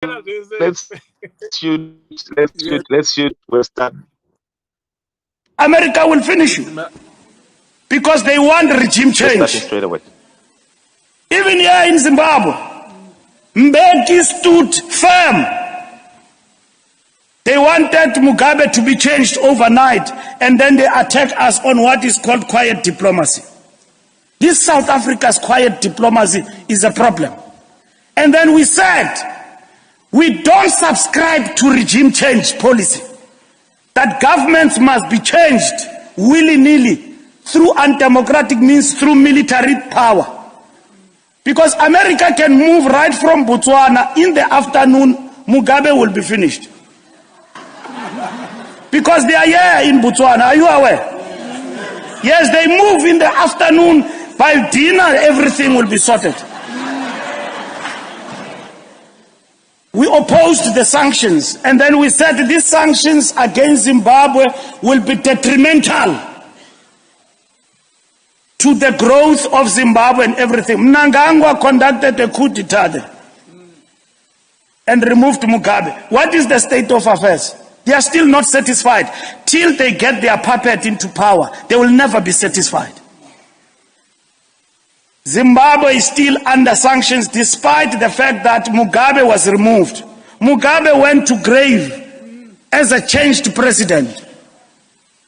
let's shoot. Let's shoot. We'll start. America will finish you because they want regime We're starting change. straight away. Even here in Zimbabwe, Mbeki stood firm. They wanted Mugabe to be changed overnight, and then they attack us on what is called quiet diplomacy. This South Africa's quiet diplomacy is a problem. And then we said, we don't subscribe to regime change policy. That governments must be changed willy-nilly through undemocratic means, through military power. Because America can move right from Botswana in the afternoon, Mugabe will be finished. Because they are here in Botswana, are you aware? Yes, they move in the afternoon, by dinner everything will be sorted. We opposed the sanctions, and then we said these sanctions against Zimbabwe will be detrimental to the growth of Zimbabwe and everything. Mnangagwa conducted a coup d'etat there and removed Mugabe. What is the state of affairs? They are still not satisfied. Till they get their puppet into power, they will never be satisfied. Zimbabwe is still under sanctions despite the fact that Mugabe was removed. Mugabe went to grave as a changed president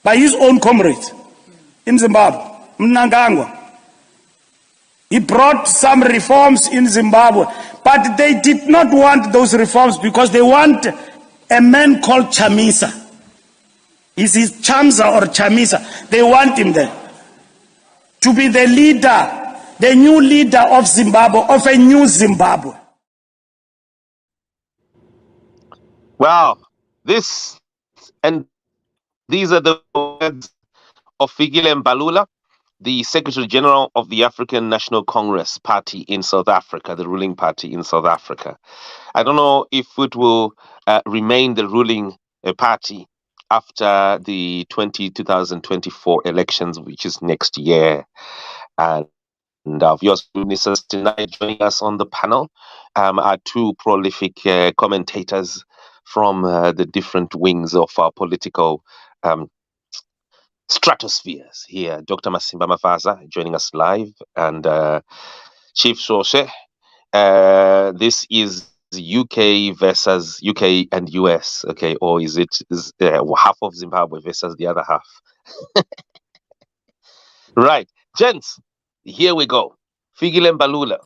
by his own comrades in Zimbabwe, Mnangagwa. He brought some reforms in Zimbabwe, but they did not want those reforms because they want a man called Chamisa. Is it Chamsa or Chamisa? They want him there to be the leader, the new leader of Zimbabwe, of a new Zimbabwe. Wow, these are the words of Fikile Mbalula, the Secretary General of the African National Congress Party in South Africa, the ruling party in South Africa. I don't know if it will remain the ruling party after the 2024 elections, which is next year. And our viewers ministers tonight joining us on the panel are two prolific commentators from the different wings of our political stratospheres here. Dr. Masimba Mafaza joining us live, and Chief Soshe. This is UK versus UK and US, okay, or is it half of Zimbabwe versus the other half? Right, gents, here we go. Fikile Mbalula,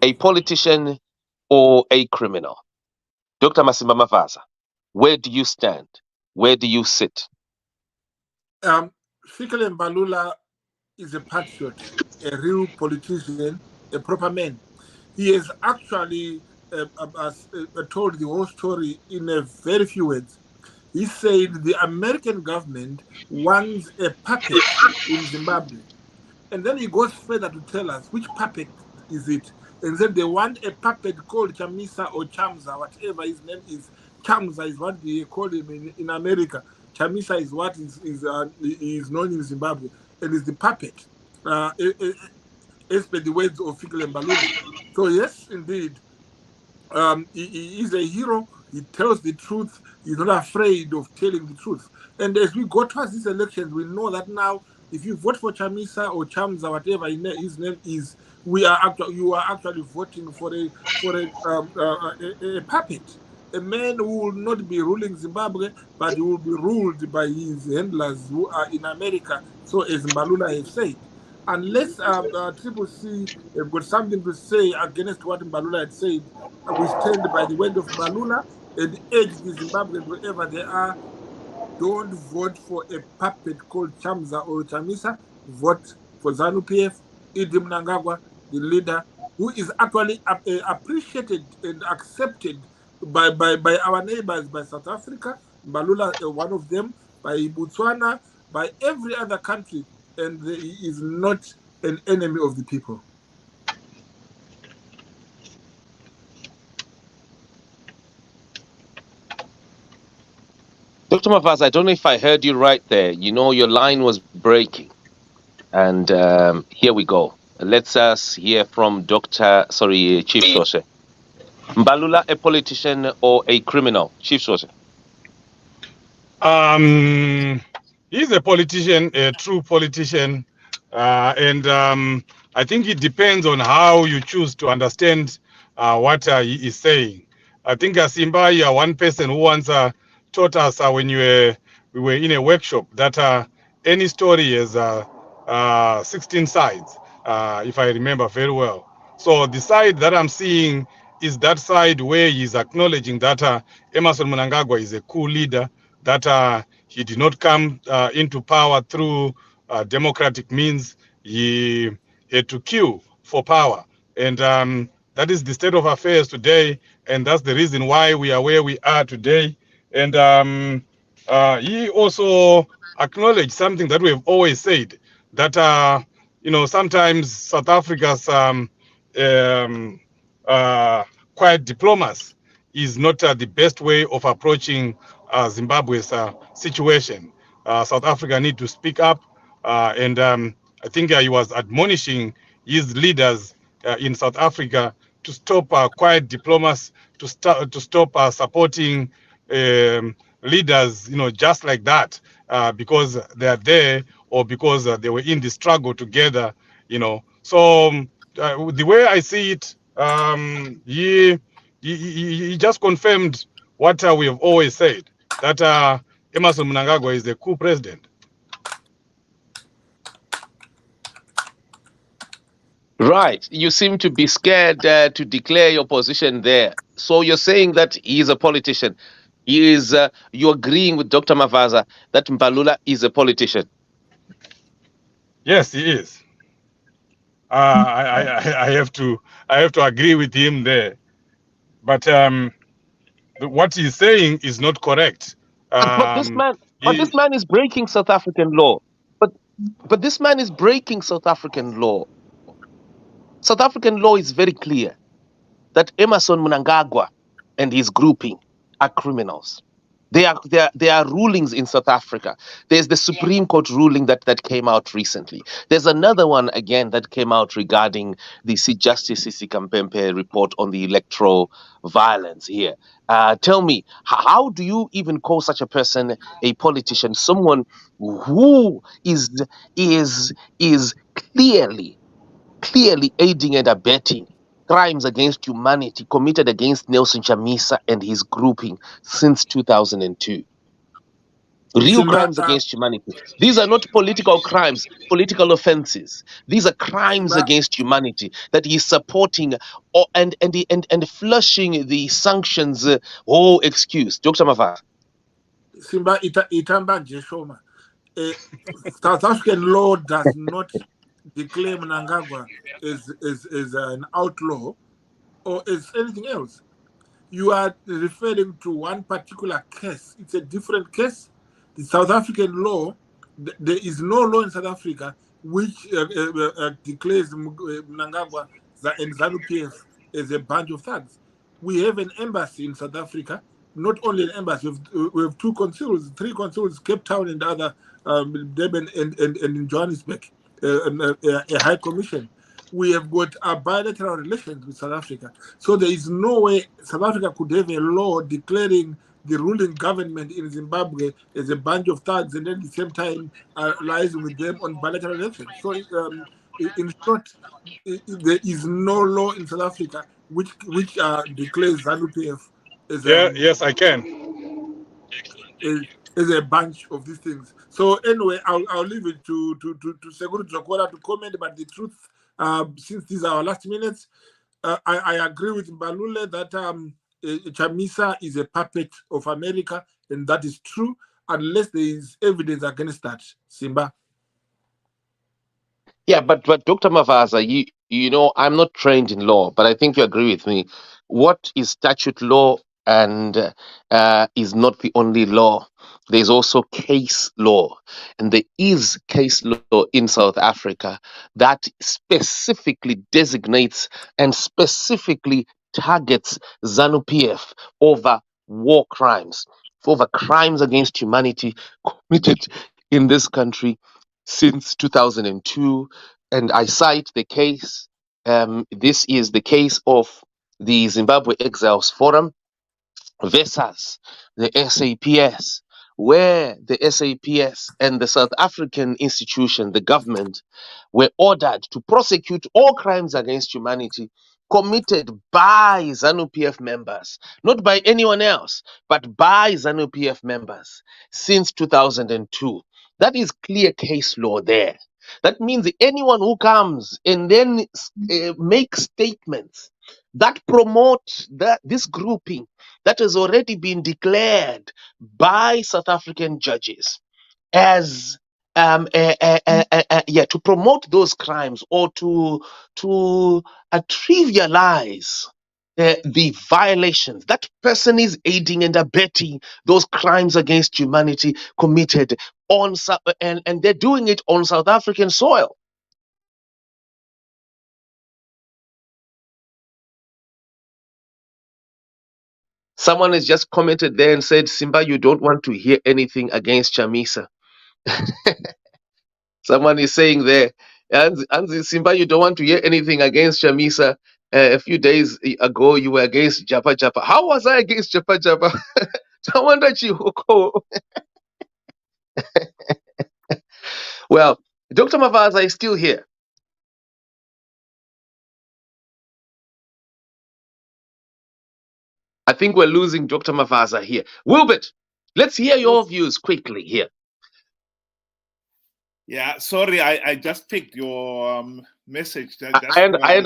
a politician or a criminal? Dr. Masimba Mafaza, where do you stand? Where do you sit? Fikile Mbalula is a patriot, a real politician, a proper man. He has actually told the whole story in a very few words. He said the American government wants a puppet in Zimbabwe. And then he goes further to tell us which puppet is it. And then they want a puppet called Chamisa or Chamsa, whatever his name is. Chamsa is what they call him in America. Chamisa is what is known in Zimbabwe, and is the puppet, as per the words of Fikile Mbalula. So yes, indeed, he is a hero. He tells the truth. He's not afraid of telling the truth. And as we go towards these elections, we know that now, if you vote for Chamisa or Chamsa, whatever his name is, you are actually voting for a puppet. A man who will not be ruling Zimbabwe, but he will be ruled by his handlers who are in America, so as Mbalula has said. Unless Triple C have got something to say against what Mbalula had said, we stand by the word of Mbalula and urge the Zimbabweans, wherever they are, don't vote for a puppet called Chamsa or Chamisa. Vote for ZANU-PF, Idi Mnangagwa, the leader, who is actually appreciated and accepted by our neighbors, by South Africa, Mbalula, one of them, by Botswana, by every other country, and he is not an enemy of the people. Dr. Mavaz, I don't know if I heard you right there. You know, your line was breaking. And here we go. Let's hear from Chief Soshe. Mbalula a politician or a criminal? Chief Soja. Um, he's a politician, a true politician, and I think it depends on how you choose to understand what he is saying. I think Simba, you are one person who once taught us when we were in a workshop that any story has 16 sides, if I remember very well. So the side that I'm seeing is that side where he's acknowledging that Emerson Mnangagwa is a cool leader, that he did not come into power through democratic means. He had to queue for power. And that is the state of affairs today. And that's the reason why we are where we are today. And he also acknowledged something that we have always said, that, sometimes South Africa's um, quiet diplomacy is not the best way of approaching Zimbabwe's situation. South Africa need to speak up, and I think he was admonishing his leaders in South Africa to stop quiet diplomacy, to stop supporting leaders, just like that, because they are there or because they were in the struggle together. So the way I see it, he just confirmed what we have always said, that Emerson Mnangagwa is a coup president. Right. You seem to be scared to declare your position there. So you're saying that he is a politician. He is. You're agreeing with Dr. Mavaza that Mbalula is a politician. Yes, he is. I have to agree with him there. But what he's saying is not correct. But this man, but He, this man is breaking South African law. But but this man is breaking South African law. South African law is very clear that Emerson Mnangagwa and his grouping are criminals. There are rulings in South Africa. There's the Supreme Court ruling that came out recently. There's another one again that came out regarding the Justice Sisi Kampempe report on the electoral violence here. Tell me, how do you even call such a person a politician? Someone who is clearly aiding and abetting crimes against humanity committed against Nelson Chamisa and his grouping since 2002. Real Simba, crimes against humanity. These are not political crimes, political offenses. These are crimes Simba, against humanity that he's supporting and flushing the sanctions. Excuse. Dr. Mavaz. Simba Itamba Jeshoma. South African law does not declare Mnangagwa as an outlaw or as anything else. You are referring to one particular case. It's a different case. The South African law, there is no law in South Africa which declares Mnangagwa and ZANU-PF as a bunch of thugs. We have an embassy in South Africa, not only an embassy, we have two consuls, three consuls, Cape Town and other, Durban and in Johannesburg, a high commission. We have got bilateral relations with South Africa. So there is no way South Africa could have a law declaring the ruling government in Zimbabwe as a bunch of thugs and then at the same time liaising with them on bilateral relations. So in short, there is no law in South Africa which declares ZANU-PF as yes, I can. as a bunch of these things. So anyway, I'll leave it to Seguru Jokola to comment. But the truth, since these are our last minutes, I agree with Mbalula that Chamisa is a puppet of America, and that is true, unless there is evidence against that. Simba. Yeah, but Dr. Mavaza, you know, I'm not trained in law, but I think you agree with me. What is statute law and is not the only law. There's also case law, and there is case law in South Africa that specifically designates and specifically targets ZANU-PF over war crimes, over crimes against humanity committed in this country since 2002. And I cite the case. This is the case of the Zimbabwe Exiles Forum versus the SAPS, where the SAPS and the South African institution, the government, were ordered to prosecute all crimes against humanity committed by ZANU-PF members, not by anyone else, but by ZANU-PF members since 2002. That is clear case law there. That means anyone who comes and then makes statements that promote this grouping that has already been declared by South African judges as to promote those crimes or to trivialize the violations. That person is aiding and abetting those crimes against humanity committed and they're doing it on South African soil. Someone has just commented there and said, Simba, you don't want to hear anything against Chamisa. Someone is saying there, and Simba, you don't want to hear anything against Chamisa. A few days ago, you were against Japa Japa. How was I against Japa Japa? Tawanda Chihoko. Well, Dr. Mavaza is still here. I think we're losing Dr. Mavaza here. Wilbert, let's hear your views quickly here. Yeah, sorry, I just picked your message. I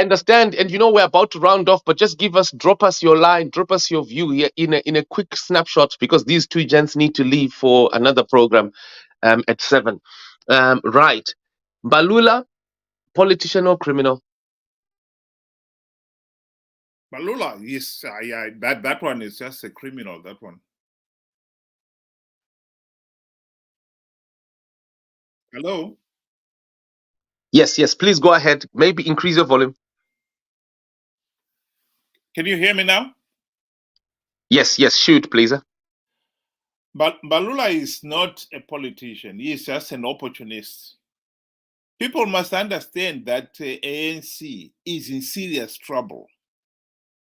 understand, and we're about to round off, but just drop us your line, drop us your view here in a quick snapshot, because these two gents need to leave for another program at 7. Right, Mbalula, politician or criminal? Mbalula, yes, that one is just a criminal. That one. Hello? Yes, please go ahead. Maybe increase your volume. Can you hear me now? Yes, shoot, please. But Mbalula is not a politician. He is just an opportunist. People must understand that ANC is in serious trouble.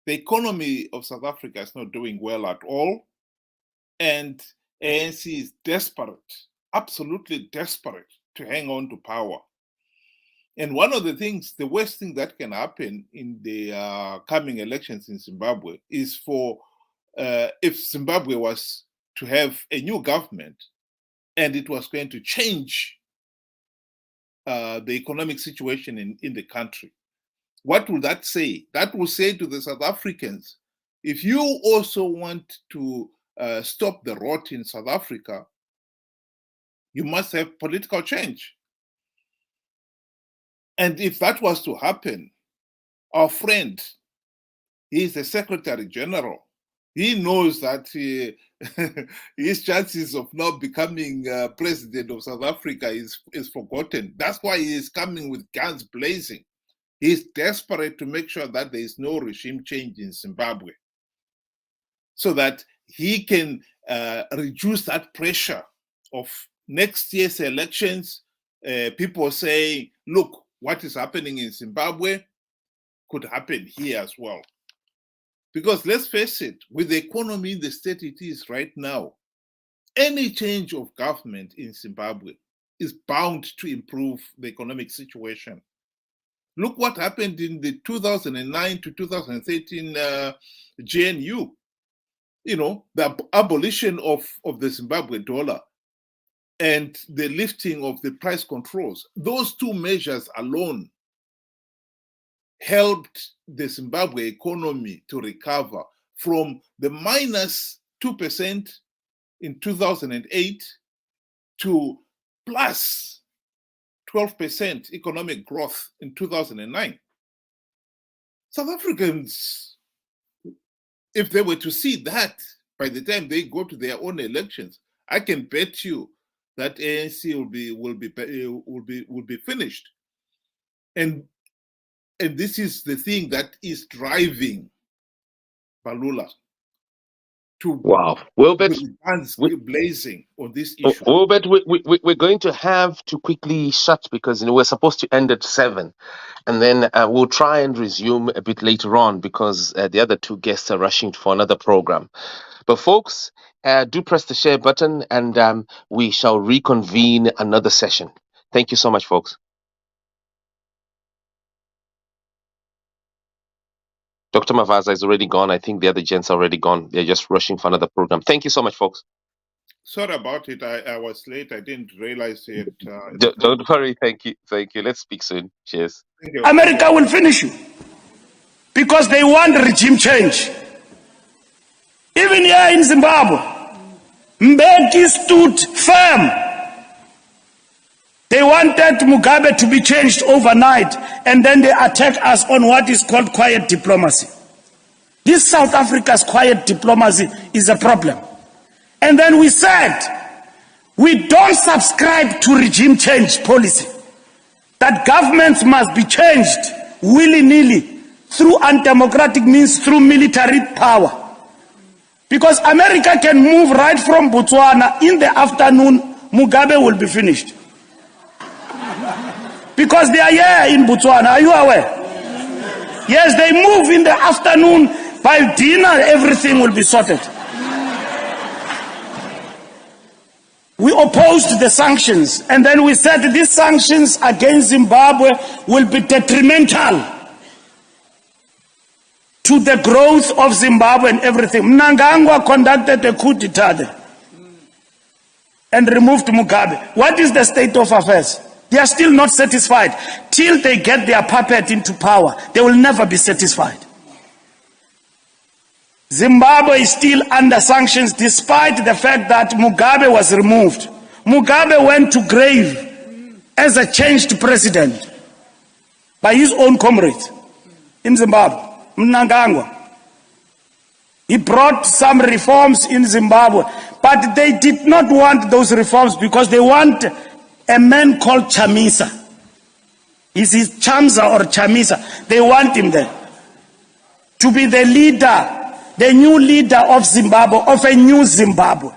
The economy of South Africa is not doing well at all. And ANC is desperate, absolutely desperate to hang on to power. And one of the things, the worst thing that can happen in the coming elections in Zimbabwe is for if Zimbabwe was to have a new government and it was going to change the economic situation in the country. What will that say? That will say to the South Africans, if you also want to stop the rot in South Africa, you must have political change. And if that was to happen, our friend, he is the Secretary General. He knows that his chances of not becoming president of South Africa is forgotten. That's why he is coming with guns blazing. He's desperate to make sure that there is no regime change in Zimbabwe so that he can reduce that pressure of next year's elections. People say, look, what is happening in Zimbabwe could happen here as well. Because let's face it, with the economy in the state it is right now, any change of government in Zimbabwe is bound to improve the economic situation. Look what happened in the 2009 to 2013 GNU. The abolition of the Zimbabwe dollar and the lifting of the price controls. Those two measures alone helped the Zimbabwe economy to recover from the minus 2% in 2008 to plus 12% economic growth in 2009. South Africans, if they were to see that by the time they go to their own elections, I can bet you that ANC will be finished. And this is the thing that is driving Mbalula to Wow. Wilbert, with guns we, blazing on this issue. Wilbert, we're going to have to quickly shut because we're supposed to end at 7. And then we'll try and resume a bit later on because the other two guests are rushing for another program. But folks, do press the share button and we shall reconvene another session. Thank you so much, folks. Dr. Mavaza is already gone. I think the other gents are already gone. They're just rushing for another program. Thank you so much, folks. Sorry about it. I was late. I didn't realize it. Don't worry. Thank you. Thank you. Let's speak soon. Cheers. Thank you. America will finish you because they want regime change. Even here in Zimbabwe, Mbeki stood firm. They wanted Mugabe to be changed overnight, and then they attack us on what is called quiet diplomacy. This South Africa's quiet diplomacy is a problem. And then we said, we don't subscribe to regime change policy, that governments must be changed willy-nilly through undemocratic means, through military power. Because America can move right from Botswana in the afternoon, Mugabe will be finished. Because they are here in Botswana, are you aware? Yes, they move in the afternoon, by dinner everything will be sorted. We opposed the sanctions, and then we said these sanctions against Zimbabwe will be detrimental to the growth of Zimbabwe and everything. Mnangagwa conducted a coup d'etat there and removed Mugabe. What is the state of affairs? They are still not satisfied. Till they get their puppet into power, they will never be satisfied. Zimbabwe is still under sanctions despite the fact that Mugabe was removed. Mugabe went to grave as a changed president by his own comrades in Zimbabwe, Mnangagwa. He brought some reforms in Zimbabwe, but they did not want those reforms because they want a man called Chamisa. Is it Chamsa or Chamisa? They want him there to be the leader, the new leader of Zimbabwe, of a new Zimbabwe.